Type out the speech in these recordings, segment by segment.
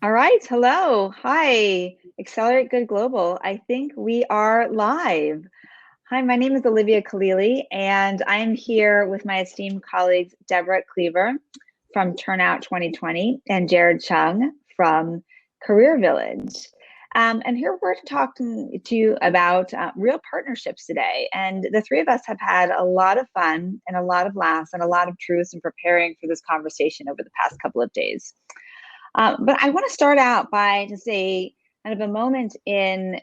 All right. Hello. Hi. Accelerate Good Global. I think we are live. Hi, my name is Olivia Khalili, and I'm here with my esteemed colleagues, Debra at Cleaver from Turnout 2020 and Jared Chung from Career Village. And here we're talking to you about real partnerships today. And the three of us have had a lot of fun and a lot of laughs and a lot of truths in preparing for this conversation over the past couple of days. But I want to start out by just a kind of a moment in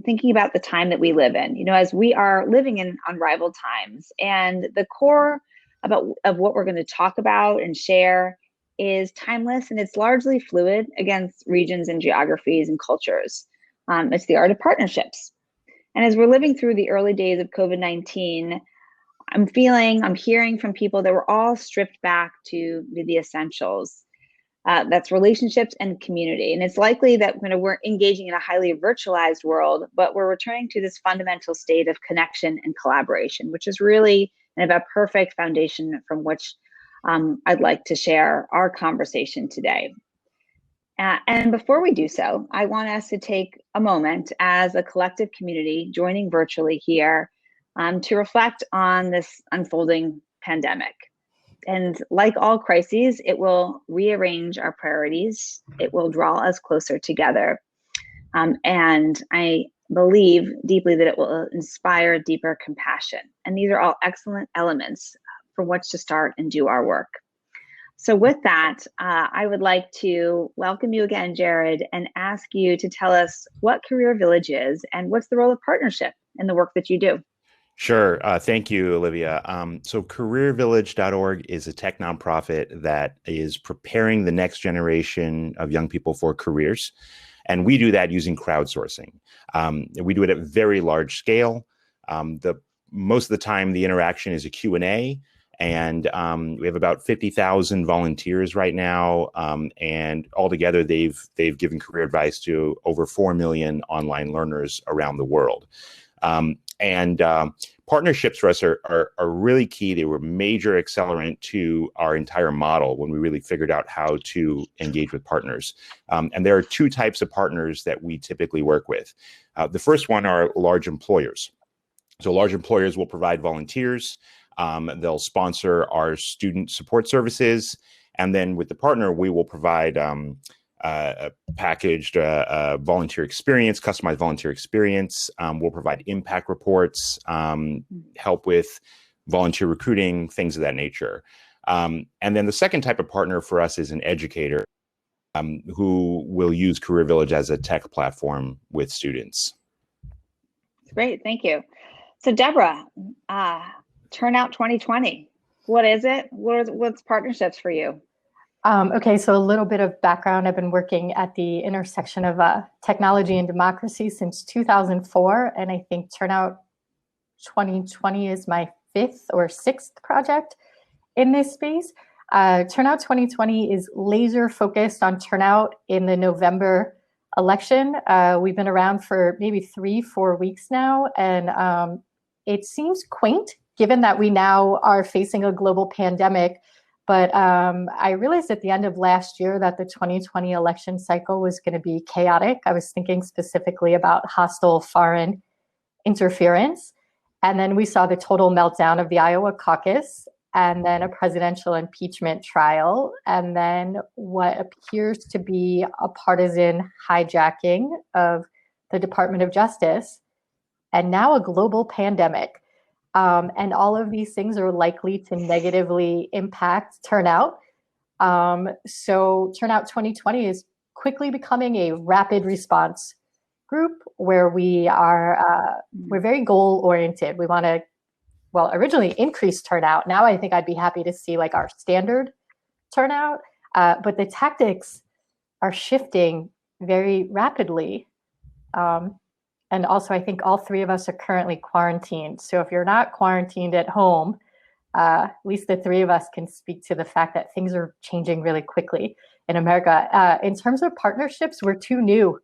thinking about the time that we live in. You know, as we are living in unrivaled times, and the core of what we're going to talk about and share is timeless, and it's largely fluid against regions and geographies and cultures. It's the art of partnerships. And as we're living through the early days of COVID-19, I'm hearing from people that we're all stripped back to the essentials. That's relationships and community. And it's likely that we're engaging in a highly virtualized world, but we're returning to this fundamental state of connection and collaboration, which is really kind of a perfect foundation from which I'd like to share our conversation today. And before we do so, I want us to take a moment as a collective community joining virtually here to reflect on this unfolding pandemic. And like all crises, it will rearrange our priorities. It will draw us closer together. And I believe deeply that it will inspire deeper compassion. And these are all excellent elements from which to start and do our work. So with that, I would like to welcome you again, Jared, and ask you to tell us what Career Village is and what's the role of partnership in the work that you do. Sure. Thank you, Olivia. So careervillage.org is a tech nonprofit that is preparing the next generation of young people for careers. And we do that using crowdsourcing. We do it at very large scale. Most of the time, the interaction is a Q&A. And we have about 50,000 volunteers right now. And altogether, they've given career advice to over 4 million online learners around the world. Partnerships for us are really key. They were a major accelerant to our entire model when we really figured out how to engage with partners. And there are two types of partners that we typically work with. The first one are large employers. So large employers will provide volunteers. They'll sponsor our student support services. And then with the partner, we will provide a packaged volunteer experience, customized volunteer experience. We'll provide impact reports, help with volunteer recruiting, things of that nature. And then the second type of partner for us is an educator who will use Career Village as a tech platform with students. Great, thank you. So Debra, Turnout 2020, what is it? What's partnerships for you? Okay, so a little bit of background. I've been working at the intersection of technology and democracy since 2004, and I think Turnout 2020 is my 5th or 6th project in this space. Turnout 2020 is laser focused on turnout in the November election. We've been around for maybe 3-4 weeks now, and it seems quaint given that we now are facing a global pandemic. But I realized at the end of last year that the 2020 election cycle was going to be chaotic. I was thinking specifically about hostile foreign interference. And then we saw the total meltdown of the Iowa caucus, and then a presidential impeachment trial, and then what appears to be a partisan hijacking of the Department of Justice, and now a global pandemic. And all of these things are likely to negatively impact turnout. So Turnout 2020 is quickly becoming a rapid response group where we're very goal oriented. We want to, originally increase turnout. Now I think I'd be happy to see like our standard turnout, but the tactics are shifting very rapidly. And also, I think all three of us are currently quarantined. So if you're not quarantined at home, at least the three of us can speak to the fact that things are changing really quickly in America. In terms of partnerships, we're too new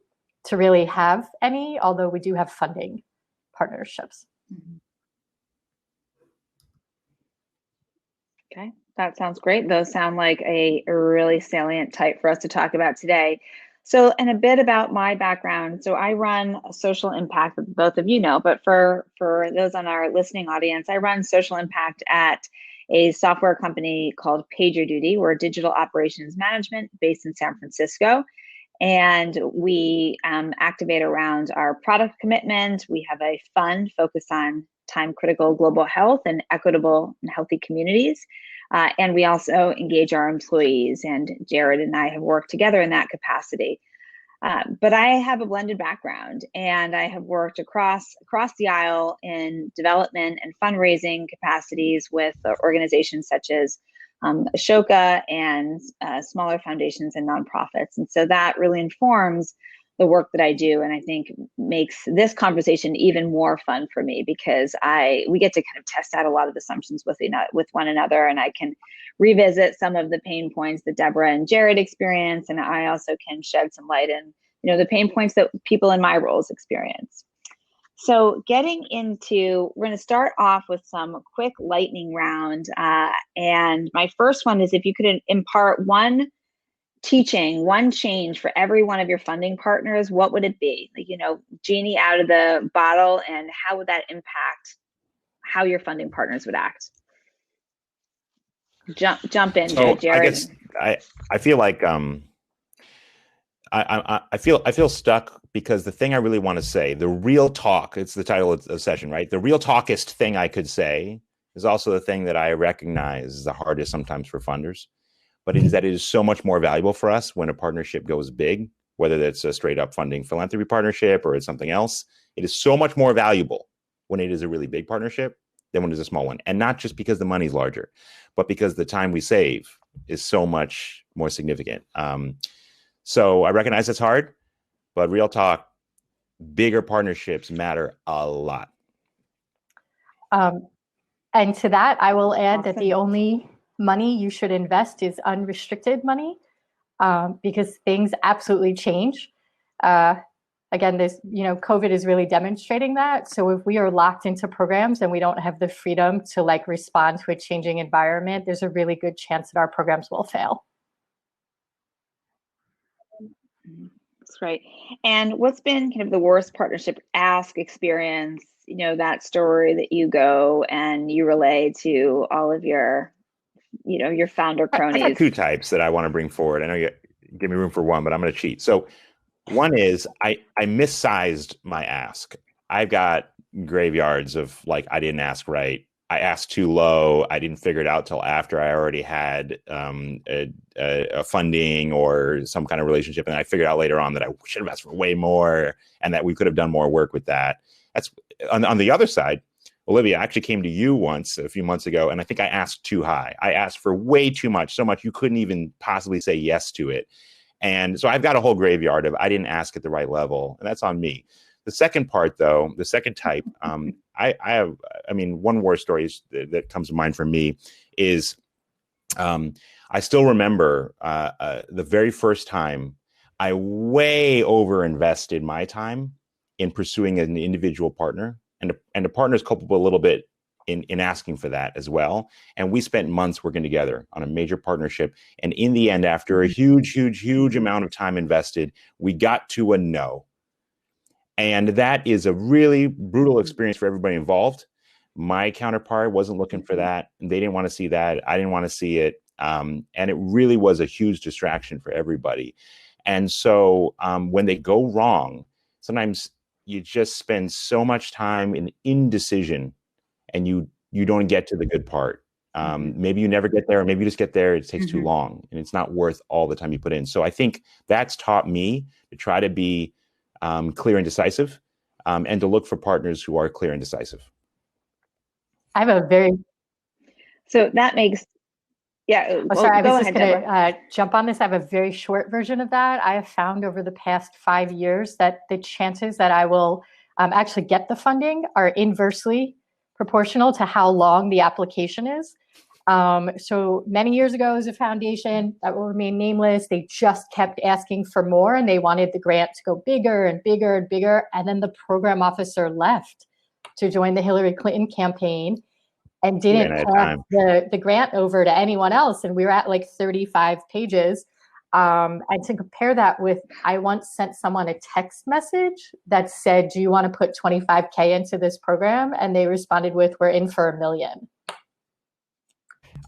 to really have any, although we do have funding partnerships. Okay, That sounds great. Those sound like a really salient type for us to talk about today. So, and a bit about my background. So I run social impact, that both of you know, but for those on our listening audience, I run social impact at a software company called PagerDuty. We're digital operations management based in San Francisco. And we activate around our product commitment. We have a fund focused on time critical global health and equitable and healthy communities. And we also engage our employees, and Jared and I have worked together in that capacity. But I have a blended background, and I have worked across the aisle in development and fundraising capacities with organizations such as Ashoka and smaller foundations and nonprofits. And so that really informs the work that I do, and I think makes this conversation even more fun for me, because we get to kind of test out a lot of assumptions with one another, and I can revisit some of the pain points that Debra and Jared experience, and I also can shed some light in the pain points that people in my roles experience. So we're going to start off with some quick lightning round, and my first one is if you could impart one change for every one of your funding partners, what would it be? Like, genie out of the bottle, and how would that impact how your funding partners would act? Jump in, so Jared. I guess I feel like I feel stuck, because the thing I really want to say, the real talk, it's the title of the session, right? The real talkist thing I could say is also the thing that I recognize is the hardest sometimes for funders. But it is so much more valuable for us when a partnership goes big, whether that's a straight up funding philanthropy partnership or it's something else. It is so much more valuable when it is a really big partnership than when it's a small one. And not just because the money's larger, but because the time we save is so much more significant. So I recognize it's hard, but real talk, bigger partnerships matter a lot. And to that, I will add that the only money you should invest is unrestricted money, because things absolutely change. Again, COVID is really demonstrating that. So if we are locked into programs and we don't have the freedom to respond to a changing environment, there's a really good chance that our programs will fail. That's right. And what's been kind of the worst partnership ask experience, that story that you go and you relay to all of your founder cronies? I got two types that I want to bring forward. I know you give me room for one, but I'm going to cheat. So one is I missized my ask. I've got graveyards of I didn't ask right. I asked too low. I didn't figure it out till after I already had a funding or some kind of relationship. And I figured out later on that I should have asked for way more and that we could have done more work with that. That's on the other side. Olivia, I actually came to you once a few months ago, and I think I asked too high. I asked for way too much, so much you couldn't even possibly say yes to it. And so I've got a whole graveyard of I didn't ask at the right level, and that's on me. The second part, though, the second type, one war story that comes to mind for me is I still remember the very first time I way over invested my time in pursuing an individual partner. And the partner is culpable a little bit in asking for that as well. And we spent months working together on a major partnership. And in the end, after a huge amount of time invested, we got to a no. And that is a really brutal experience for everybody involved. My counterpart wasn't looking for that. They didn't want to see that. I didn't want to see it. And it really was a huge distraction for everybody. And so when they go wrong, sometimes you just spend so much time in indecision and you don't get to the good part. Maybe you never get there, or maybe you just get there, it takes too long, and it's not worth all the time you put in. So I think that's taught me to try to be clear and decisive, and to look for partners who are clear and decisive. I have a very... So that makes... Yeah. Oh, sorry, I was just going to jump on this. I have a very short version of that. I have found over the past 5 years that the chances that I will actually get the funding are inversely proportional to how long the application is. So many years ago as a foundation that will remain nameless, they just kept asking for more and they wanted the grant to go bigger and bigger and bigger. And then the program officer left to join the Hillary Clinton campaign. and didn't Ran out of pass time. the grant over to anyone else. And we were at like 35 pages. And to compare that with, I once sent someone a text message that said, do you want to put 25K into this program? And they responded with, we're in for $1 million.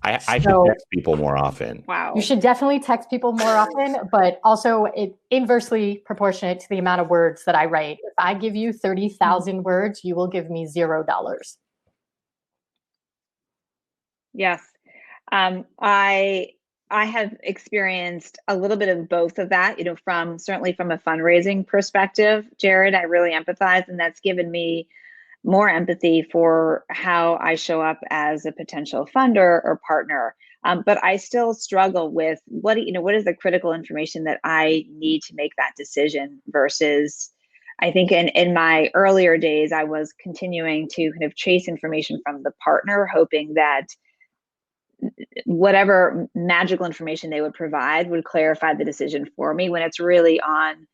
I should text people more often. Wow. You should definitely text people more often, but also it inversely proportionate to the amount of words that I write. If I give you 30,000 words, you will give me $0. Yes. I have experienced a little bit of both of that, you know, certainly from a fundraising perspective, Jared, I really empathize, and that's given me more empathy for how I show up as a potential funder or partner. But I still struggle with what is the critical information that I need to make that decision versus, I think in my earlier days, I was continuing to kind of chase information from the partner, hoping that whatever magical information they would provide would clarify the decision for me, when it's really on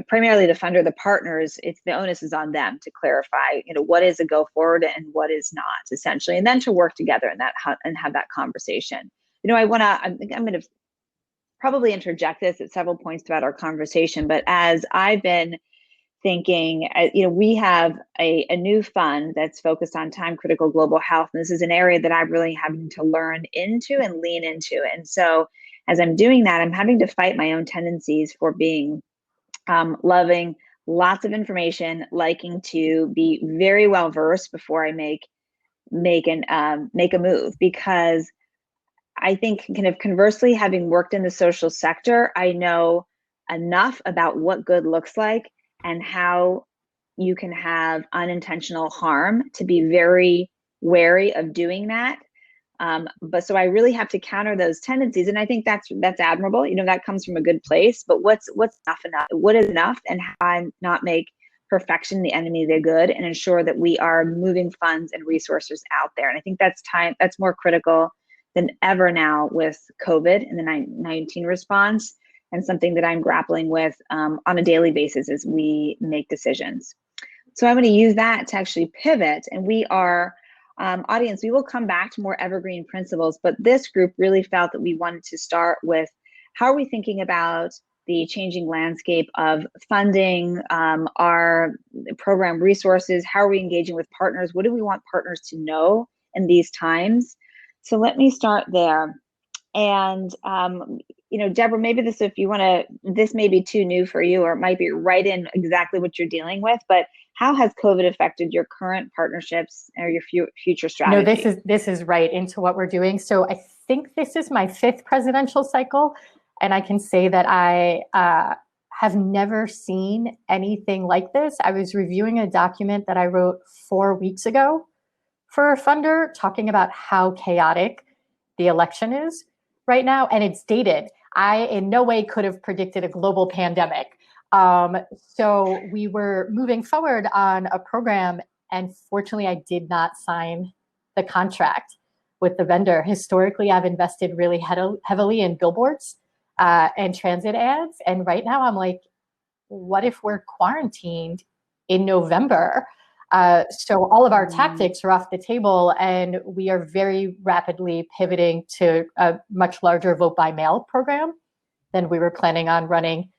primarily the funder, the partners. It's the onus is on them to clarify, you know, what is a go forward and what is not, essentially, and then to work together in that and have that conversation. You know, I'm going to probably interject this at several points throughout our conversation, but as I've been thinking, you know, we have a new fund that's focused on time critical global health. And this is an area that I'm really having to learn into and lean into. And so as I'm doing that, I'm having to fight my own tendencies for being loving lots of information, liking to be very well versed before I make a move, because I think kind of conversely, having worked in the social sector, I know enough about what good looks like and how you can have unintentional harm to be very wary of doing that. But so I really have to counter those tendencies, and I think that's admirable. You know, that comes from a good place. But what's enough? What is enough? And how I not make perfection the enemy of the good, and ensure that we are moving funds and resources out there. And I think that's more critical than ever now with COVID and the 19 response, and something that I'm grappling with on a daily basis as we make decisions. So I'm going to use that to actually pivot, and we are. Audience, we will come back to more evergreen principles, but this group really felt that we wanted to start with how are we thinking about the changing landscape of funding, our program resources, how are we engaging with partners, what do we want partners to know in these times? So let me start there. And, you know, Debra, maybe this may be too new for you, or it might be right in exactly what you're dealing with, but how has COVID affected your current partnerships or your future strategy? No, this is right into what we're doing. So I think this is my 5th presidential cycle, and I can say that I have never seen anything like this. I was reviewing a document that I wrote 4 weeks ago for a funder, talking about how chaotic the election is right now, and it's dated. I in no way could have predicted a global pandemic. So we were moving forward on a program, and fortunately I did not sign the contract with the vendor. Historically, I've invested really heavily in billboards and transit ads. And right now I'm like, what if we're quarantined in November? So all of our tactics are off the table, and we are very rapidly pivoting to a much larger vote by mail program than we were planning on running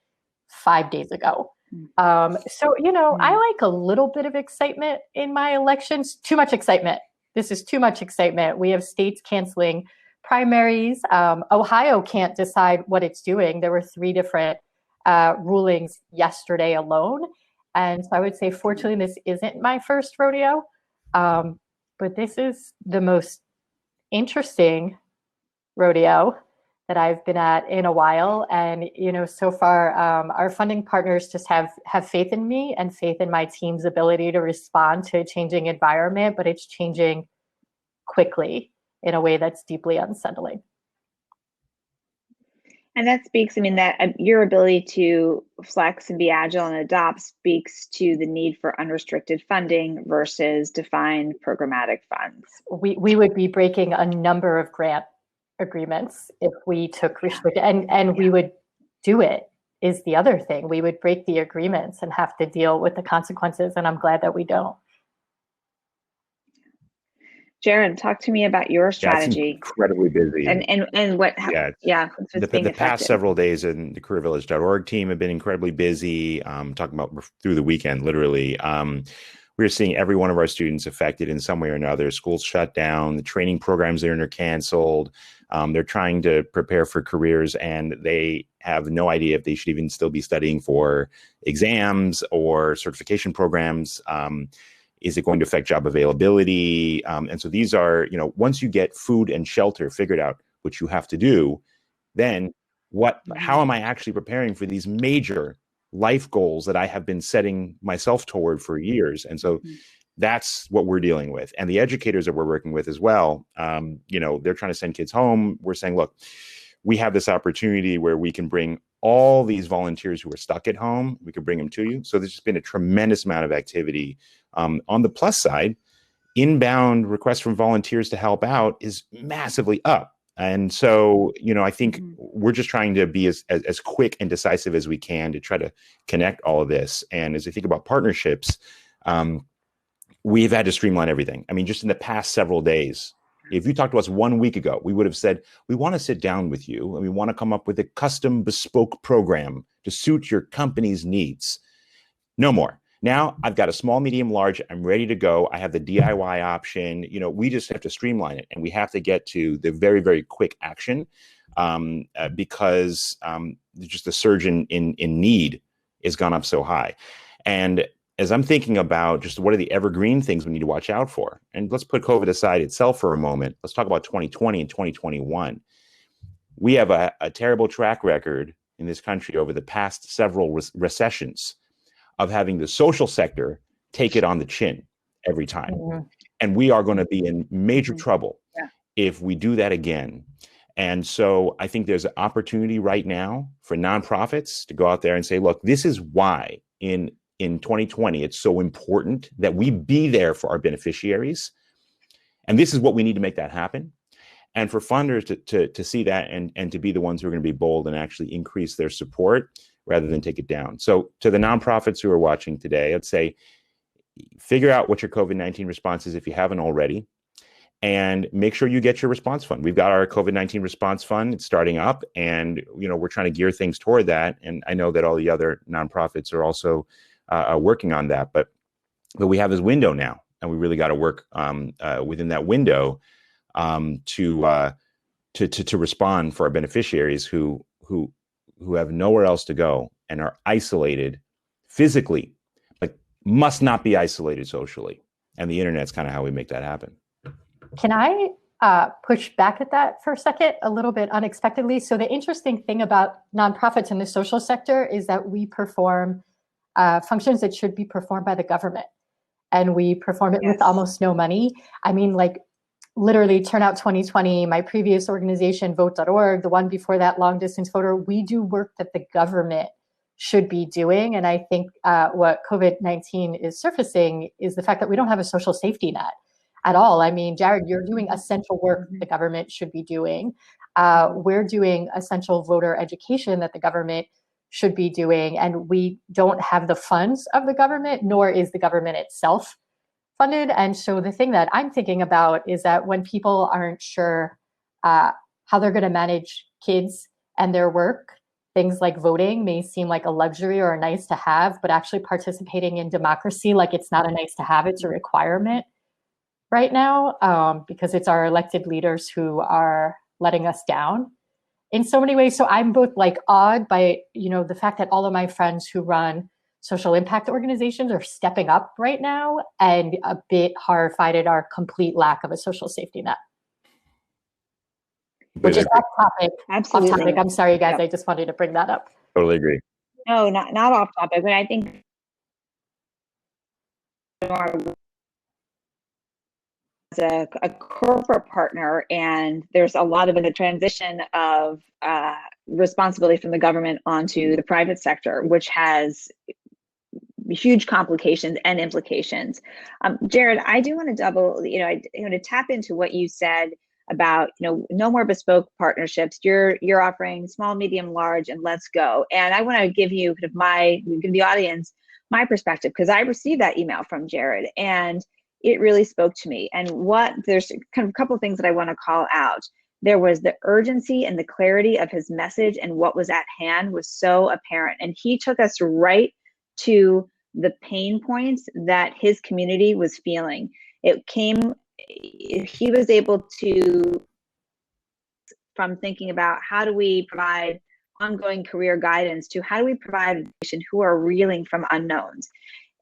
5 days ago. So, you know, I like a little bit of excitement in my elections. Too much excitement. This is too much excitement. We have states canceling primaries. Ohio can't decide what it's doing. There were 3 different rulings yesterday alone. And so I would say, fortunately, this isn't my first rodeo, but this is the most interesting rodeo that I've been at in a while. And, you know, so far, our funding partners just have faith in me and faith in my team's ability to respond to a changing environment, but it's changing quickly in a way that's deeply unsettling. And that speaks, I mean, that your ability to flex and be agile and adopt speaks to the need for unrestricted funding versus defined programmatic funds. We would be breaking a number of grant agreements if we took restricted, and we would do it, is the other thing. We would break the agreements and have to deal with the consequences, and I'm glad that we don't. Jared, talk to me about your strategy. It's incredibly busy. And what, the past several days in the careervillage.org team have been incredibly busy, talking about through the weekend, literally. We're seeing every one of our students affected in some way or another. Schools shut down, the training programs there are canceled. They're trying to prepare for careers and they have no idea if they should even still be studying for exams or certification programs. Is it going to affect job availability? And so these are, once you get food and shelter figured out, which you have to do, then how am I actually preparing for these major life goals that I have been setting myself toward for years? And so that's what we're dealing with. And the educators that we're working with as well, they're trying to send kids home. We're saying, look, we have this opportunity where we can bring all these volunteers who are stuck at home, we can bring them to you. So there's just been a tremendous amount of activity. On the plus side, inbound requests from volunteers to help out is massively up. And so, I think we're just trying to be as quick and decisive as we can to try to connect all of this. And as I think about partnerships, we've had to streamline everything. I mean, just in the past several days, if you talked to us 1 week ago, we would have said, we want to sit down with you and we want to come up with a custom bespoke program to suit your company's needs. No more. Now I've got a small, medium, large, I'm ready to go. I have the DIY option. We just have to streamline it and we have to get to the very, very quick action because just the surge in need has gone up so high. And as I'm thinking about just what are the evergreen things we need to watch out for, and let's put COVID aside itself for a moment. Let's talk about 2020 and 2021. We have a terrible track record in this country over the past several recessions of having the social sector take it on the chin every time. And we are going to be in major trouble if we do that again. And so I think there's an opportunity right now for nonprofits to go out there and say, look, this is why in 2020, it's so important that we be there for our beneficiaries. And this is what we need to make that happen. And for funders to see that and to be the ones who are going to be bold and actually increase their support rather than take it down. So to the nonprofits who are watching today, I'd say, figure out what your COVID-19 response is if you haven't already, and make sure you get your response fund. We've got our COVID-19 response fund. It's starting up and, we're trying to gear things toward that. And I know that all the other nonprofits are also working on that, but we have this window now, and we really got to work within that window to respond for our beneficiaries who have nowhere else to go and are isolated physically, but must not be isolated socially. And the internet's kind of how we make that happen. Can I push back at that for a second, a little bit unexpectedly? So the interesting thing about nonprofits in the social sector is that we perform functions that should be performed by the government. And we perform it with almost no money. I mean, like literally Turnout 2020, my previous organization, vote.org, the one before that, Long Distance Voter, we do work that the government should be doing. And I think what COVID-19 is surfacing is the fact that we don't have a social safety net at all. I mean, Jared, you're doing essential work the government should be doing. We're doing essential voter education that the government should be doing. And we don't have the funds of the government, nor is the government itself funded. And so the thing that I'm thinking about is that when people aren't sure how they're going to manage kids and their work, things like voting may seem like a luxury or a nice to have, but actually participating in democracy, like it's not a nice to have, it's a requirement right now, because it's our elected leaders who are letting us down in so many ways. So I'm both like awed by, the fact that all of my friends who run social impact organizations are stepping up right now, and a bit horrified at our complete lack of a social safety net. Which is off topic. Absolutely. Off topic. I'm sorry, guys. I just wanted to bring that up. Totally agree. No, not off topic, but I think as a corporate partner, and there's a lot of the transition of responsibility from the government onto the private sector, which has huge complications and implications. Jared, I do want to I want to tap into what you said about, no more bespoke partnerships. You're offering small, medium, large, and let's go. And I want to give you give the audience my perspective, because I received that email from Jared, and it really spoke to me. And there's kind of a couple of things that I want to call out. There was the urgency and the clarity of his message, and what was at hand was so apparent. And he took us right to the pain points that his community was feeling. He was able to, from thinking about how do we provide ongoing career guidance to how do we provide patients who are reeling from unknowns.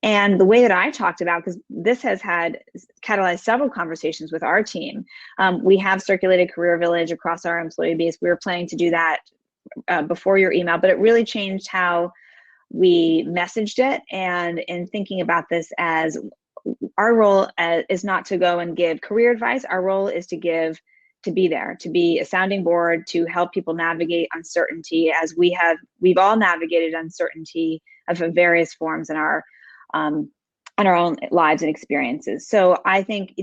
And the way that I talked about, because this has catalyzed several conversations with our team, we have circulated Career Village across our employee base. We were planning to do that before your email, but it really changed how we messaged it. And in thinking about this, as our role is not to go and give career advice. Our role is to be there, to be a sounding board, to help people navigate uncertainty, as we've all navigated uncertainty of various forms in our own lives and experiences. So I think,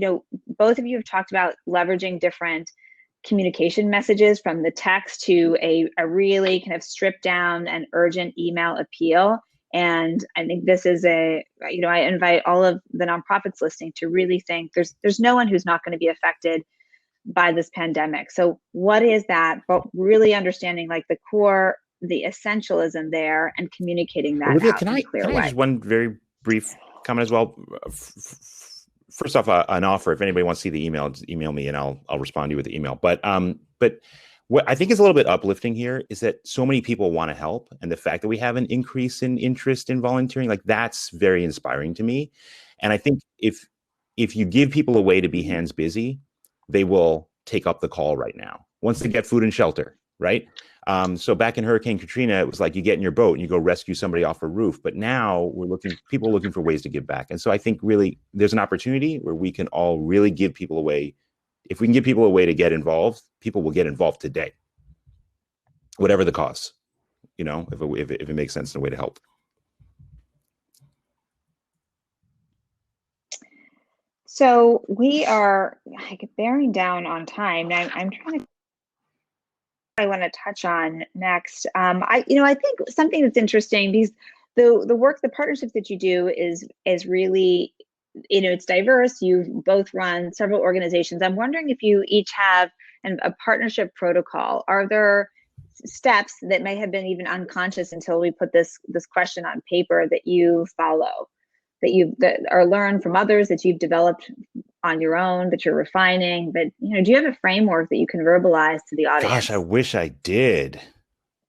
both of you have talked about leveraging different communication messages, from the text to a really kind of stripped down and urgent email appeal. And I think this is I invite all of the nonprofits listening to really think there's no one who's not going to be affected by this pandemic. So what is that? But really understanding like the core, the essentialism there, and communicating that Olivia, out can in I a clear way. just one very brief comment as well? First off, an offer. If anybody wants to see the email, just email me and I'll respond to you with the email. But what I think is a little bit uplifting here is that so many people want to help, and the fact that we have an increase in interest in volunteering, like that's very inspiring to me. And I think if you give people a way to be hands busy, they will take up the call right now once they get food and shelter, right? So back in Hurricane Katrina, it was like you get in your boat and you go rescue somebody off a roof. But now people are looking for ways to give back. And so I think really there's an opportunity where we can all really give people a way. If we can give people a way to get involved, people will get involved today, whatever the cost, if it makes sense in a way to help. So we are bearing down on time. Now I'm trying to. I want to touch on next. I think something that's interesting, because the work, the partnerships that you do is really, it's diverse. You've both run several organizations. I'm wondering if you each have a partnership protocol. Are there steps that may have been even unconscious until we put this question on paper that you follow, that are learned from others, that you've developed on your own, that you're refining? But do you have a framework that you can verbalize to the audience? Gosh, I wish I did.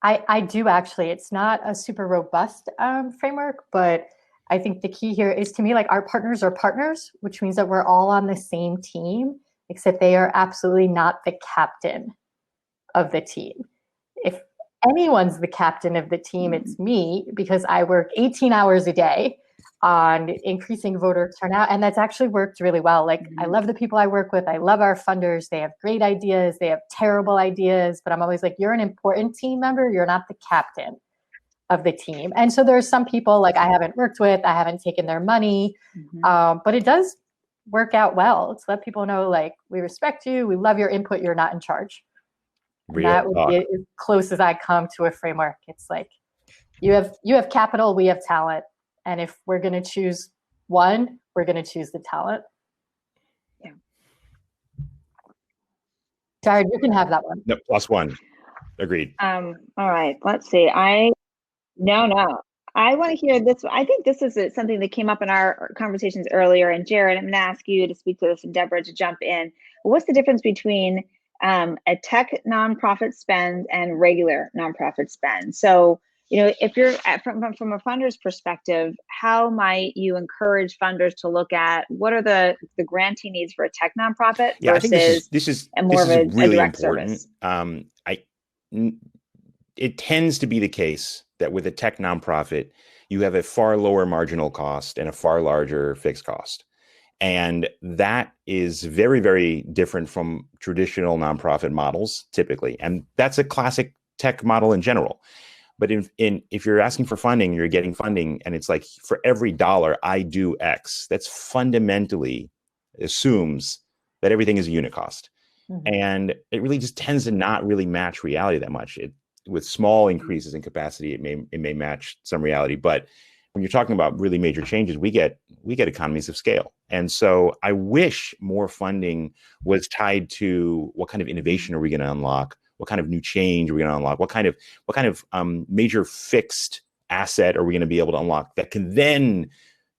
I do actually. It's not a super robust framework, but I think the key here is, to me, like, our partners are partners, which means that we're all on the same team, except they are absolutely not the captain of the team. If anyone's the captain of the team, it's me, because I work 18 hours a day on increasing voter turnout. And that's actually worked really well. Like, I love the people I work with. I love our funders. They have great ideas. They have terrible ideas, but I'm always like, you're an important team member. You're not the captain of the team. And so there's some people like I haven't worked with, I haven't taken their money, but it does work out well to let people know, like, we respect you. We love your input. You're not in charge. And that would be as close as I come to a framework. It's like, you have capital, we have talent. And if we're going to choose one, we're going to choose the talent. Yeah. Jared, you can have that one. No, +1. Agreed. All right. Let's see. No. I want to hear this. I think this is something that came up in our conversations earlier. And Jared, I'm going to ask you to speak to this, and Debra to jump in. What's the difference between a tech nonprofit spend and regular nonprofit spend? So, if you're from a funder's perspective, how might you encourage funders to look at what are the grantee needs for a tech nonprofit versus I think this is really direct important. service? It tends to be the case that with a tech nonprofit, you have a far lower marginal cost and a far larger fixed cost. And that is very, very different from traditional nonprofit models typically. And that's a classic tech model in general. But if you're asking for funding, you're getting funding, and it's like, for every dollar I do X, that's fundamentally assumes that everything is a unit cost. And it really just tends to not really match reality that much. With small increases in capacity, it may match some reality. But when you're talking about really major changes, we get we get economies of scale. And so I wish more funding was tied to what kind of innovation are we going to unlock? What kind of new change are we going to unlock? What kind of major fixed asset are we going to be able to unlock that can then,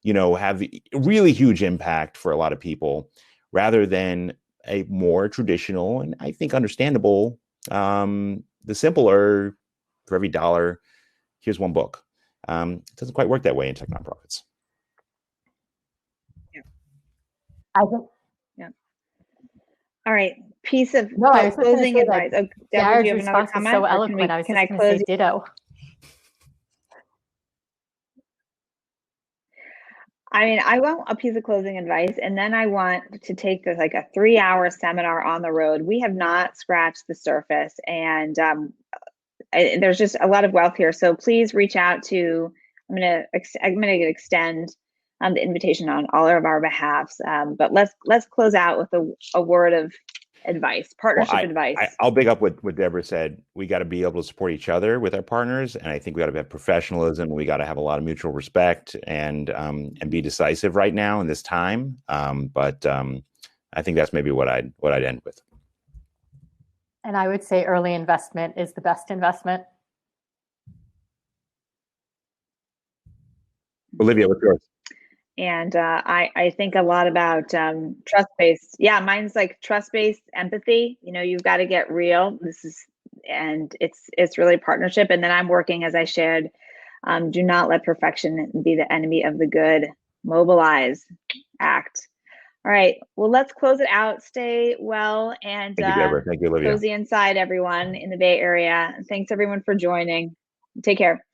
have really huge impact for a lot of people, rather than a more traditional and I think understandable, the simpler, for every dollar, here's one book. It doesn't quite work that way in tech nonprofits. Yeah. Yeah. All right. Piece of I was closing advice. Oh, Debra, do you have another comment? So eloquent. Can I close? Say ditto. I mean, I want a piece of closing advice, and then I want to take this like a 3-hour seminar on the road. We have not scratched the surface, and there's just a lot of wealth here. So please reach out to. I'm gonna extend the invitation on all of our behalfs. But let's close out with a word of advice, partnership advice. I'll pick up what Debra said. We got to be able to support each other with our partners, and I think we got to have professionalism. We got to have a lot of mutual respect and be decisive right now in this time. But I think that's maybe what I'd end with. And I would say early investment is the best investment. Olivia, what's yours? And I think a lot about trust-based. Yeah, mine's like trust-based empathy. You've got to get real. It's really partnership. And then I'm working, as I shared, do not let perfection be the enemy of the good. Mobilize, act. All right. Well, let's close it out. Stay well, and thank you, Debra. Thank you, Olivia. Cozy inside, everyone in the Bay Area. Thanks everyone for joining. Take care.